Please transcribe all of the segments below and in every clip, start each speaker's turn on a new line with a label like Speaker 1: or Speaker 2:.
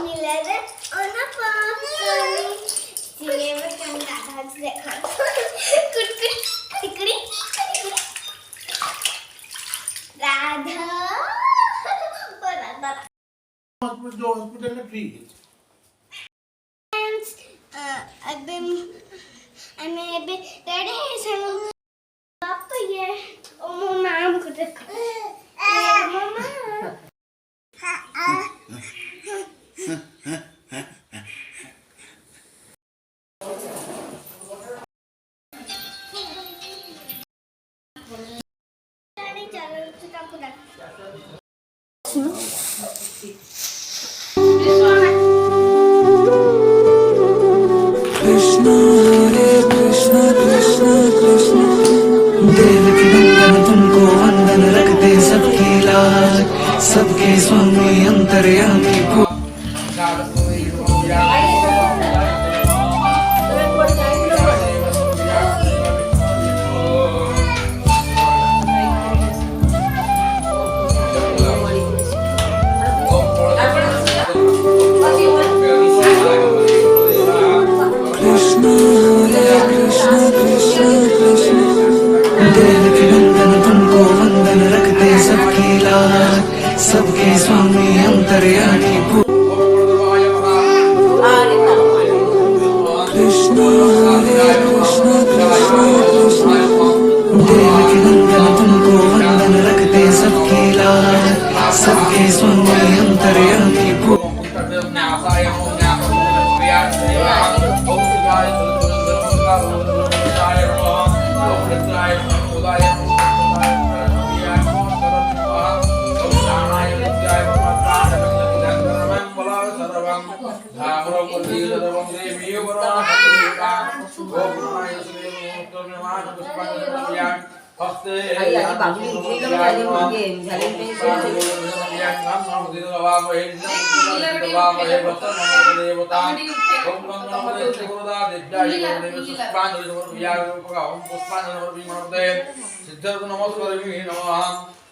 Speaker 1: Nilere ona paapani. Sinema kanda dance dekha. Kut tikri. Radha. Oh Radha.
Speaker 2: Hospital में free.
Speaker 1: अभी ready है सब पापा ये ओ मम्मा को देख मम्मा रेडी चलो चुका पूरा
Speaker 3: Krishna Hare Krishna Krishna Krishna Devaki नंदन तुमको वंदन रखते सबकी लाज सबके स्वामी अंतर्यामी Krishna Hare Krishna Krishna Krishna Devaki नंदन तुमको वंदन रखते सबकी लाज सबके स्वामी अंतर्यामी Krishna Hare Krishna Krishna Krishna Devaki नंदन तुमको वंदन रखते सबकी लाज सबके स्वामी अंतर्यामी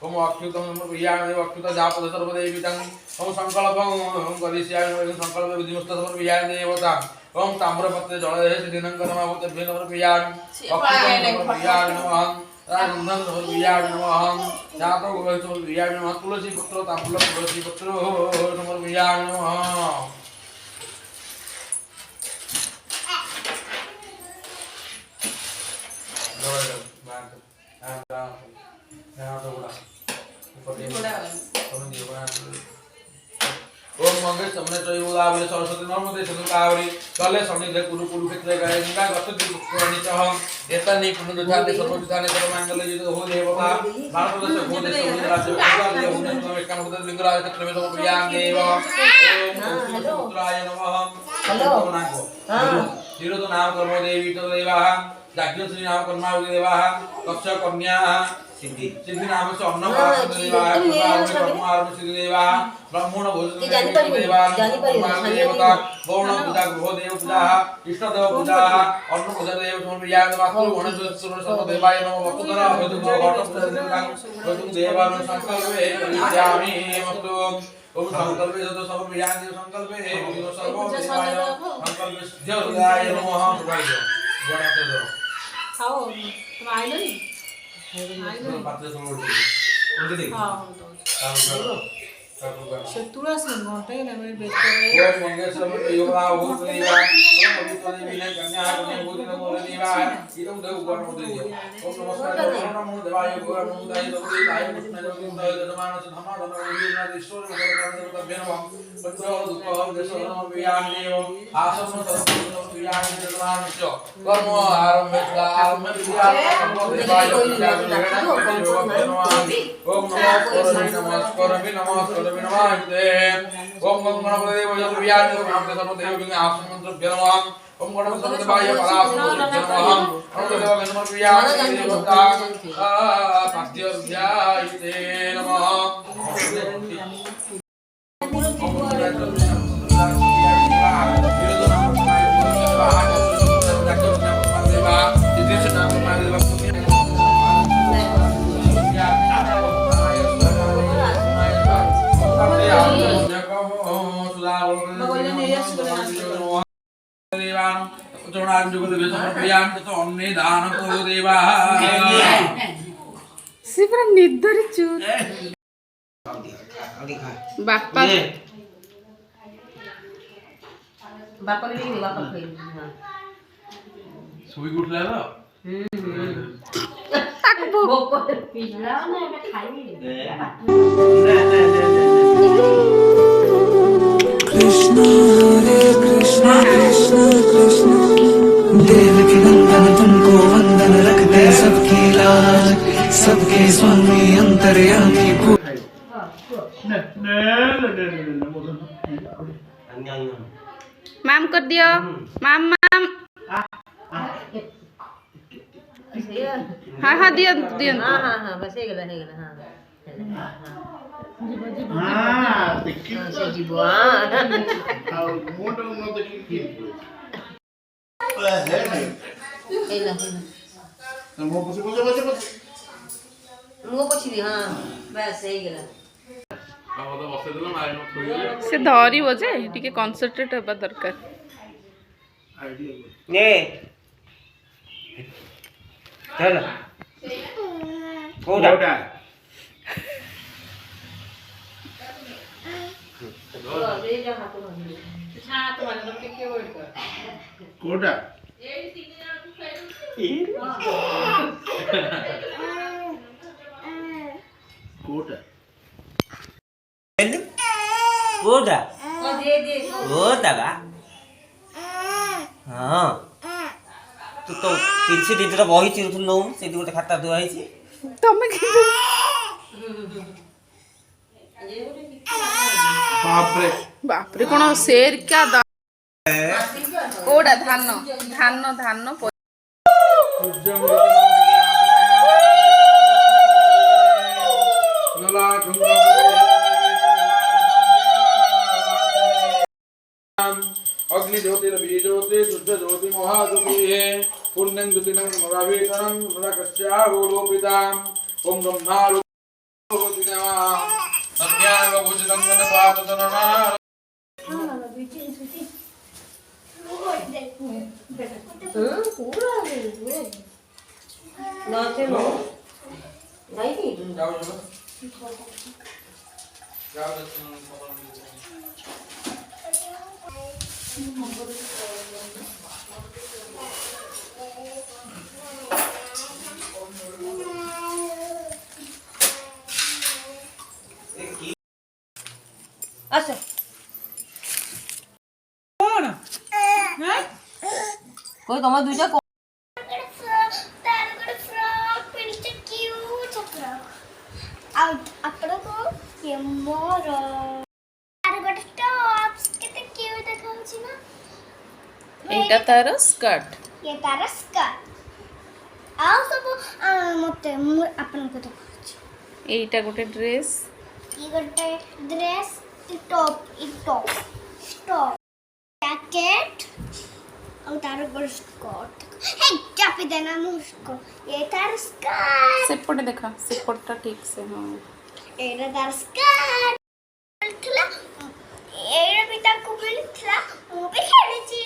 Speaker 2: ओम अच्युतम नमो प्रियाय अच्युत जापद सर्वदेवितं ओम संकल्पं ओम करिष्यामि संकल्प विधिमुक्त सर्वप्रियाय देवता ओम ताम्रपत्रे जले सिद्धिनंकर नमोतेभ्यो नमो प्रियाय अच्युतं नमो प्रियाय नमः राजनंदन नमो प्रियाय नमः जातो गोविंद नमो प्रियाय नमः तुलसी पुत्र ताम्बूल तुलसी पुत्र नमो प्रियाय नमः ओम मंगल समने चयुला बोले सरस्वती नर्मदे सदुकावरी कले सन्निधे कुरु कुरु क्षेत्रे गए गंगा गतति पुराणी चह एतनि पुनरुद्धारे सर्वोद्धारे सर्वमंगल युत हो देवता भारत देश हो देश हो राज्य उद्धार हो नम एकानवद लिंगराज क्षेत्र में प्रियां देव ओम पुत्राय नमः हेलो जीरो तो नाम कर्म देवी तो देवा जाग्ञश्री नाम कर्मा देवा कक्ष कन्या सिद्धि सिद्धि नाम से अन्न प्राप्त देवा कर्म आरंभ सिद्धि देवा ब्राह्मण भोजन देवा देवता गौण पूजा गृह देव पूजा इष्ट देव पूजा अन्न पूजा देव समर्पया मातृ गणेश सर्व देवाय नमः वक्तरा हेतु घट पूजा हेतु देवान संकल्पे करिष्यामि मस्तु ओम संकल्पे यतो समर्पया देव संकल्पे विघ्न सर्व देवाय संकल्पे सिद्धिदाय नमः गणेश देव
Speaker 4: खाओ तुम आइलो नहीं
Speaker 2: पात्र समोर उनके देख हां
Speaker 4: शत्रुरा से घंटे लेवे बेचते
Speaker 2: ओम मंगेशम योगा हो देवा ओम पवित्र देवी ने कन्या कन्या बोधि नमो देवा इदम देव गुण देव ओम नमस्कार नमो देवाय गुण नमो दाय देवाय कृष्ण जोगि दाय दमान धमा धन विना ईश्वर भगवान नमः पत्र दुख देश नमो व्यान देव आसम सर्व व्यान दमान च कर्म आरंभ विद्या नमो देवाय ओम नमस्कार नमस्ते ओम गणपति देव जल व्यान नाम सर्व देव बिंग आसन मंत्र नमः ओम गणपति देवाय परास नमः ओम देव नमः व्यान देवता पाद्य ध्यायते नमः देवान चोणां जुगदेवे समर्पयामि ततो अन्ने दान कुरु देवाः
Speaker 5: से पूरा निदर चूर बापा
Speaker 6: बापा के लिए बापा खाई हां
Speaker 2: सुई उठला ना
Speaker 6: भोक पिछला ना मैं खाई
Speaker 3: कृष्ण हरे कृष्ण कृष्ण कृष्ण देवकी नंदन तुमको वंदन रखते सबकी लाज सबके स्वामी अंतर्यामी
Speaker 5: माम कर दियो माम माम हाँ हाँ दियो दियो
Speaker 6: हां हां हां बस हे गेला हां
Speaker 7: हां देखि
Speaker 6: से जीबो हां
Speaker 7: मोटो न देखि
Speaker 6: हेला
Speaker 7: मो पछे
Speaker 6: मुंह पोछि दे हां बस हे गेला
Speaker 2: अब तो बसे दिलो मारे न थोड़ी
Speaker 5: से धरी बजे टिके कंसंट्रेट होबा दरकार
Speaker 8: ने चल कोडा
Speaker 7: कोडा
Speaker 6: रे जा हाथ में
Speaker 4: छात वाला तो के वेट कर
Speaker 7: कोडा कोडा
Speaker 8: कोडा
Speaker 6: दे दे
Speaker 8: कोडा बा हां तो 300 दिन रो बही चिरु न से गोटे खाता दुआ हिची
Speaker 5: तमे के
Speaker 7: बाप रे
Speaker 5: बाप रे कोन शेर क्या कोडा धान धान धान
Speaker 2: अग्नि ज्योतिर्वी ज्योति शुद्ध ज्योति महाज्योति है पुण्यं द्युतिनं नरावेतनं नरकस्यावलोपिताम् ओम ब्रह्मालोपति नमः सत्यानवभुजनं गणपाततनना
Speaker 6: पूरा नाचे लो नहीं की
Speaker 2: जाओ चलो जाओ दर्शन
Speaker 6: अच्छा
Speaker 4: कौन हैं
Speaker 6: कोई तुम दूजा को
Speaker 1: तार गोटे फ्रॉक पिनिचे क्यूट फ्रॉक आउट आपको ये मोर तार गोटे टॉप्स केते क्यूट देखाउछि ना
Speaker 5: एटा तार स्कर्ट
Speaker 1: ये तार स्कर्ट आ सब मते आपन को देखाउछि
Speaker 5: एटा गोटे ड्रेस
Speaker 1: ये गोटे ड्रेस टॉप स्टॉप जैकेट और तार गोटे स्कर्ट हे चापी देना मुझको ये तार स्कर्ट
Speaker 5: सेपटे देखा सेपटटा ठीक से हां
Speaker 1: एरा तार स्कर्ट मिलथला एरा भी ताको मिलथला मु भी खेलिची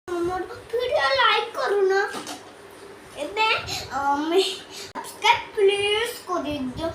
Speaker 1: मोर वीडियो लाइक करू ना एबे सब्सक्राइब प्लीज कर दो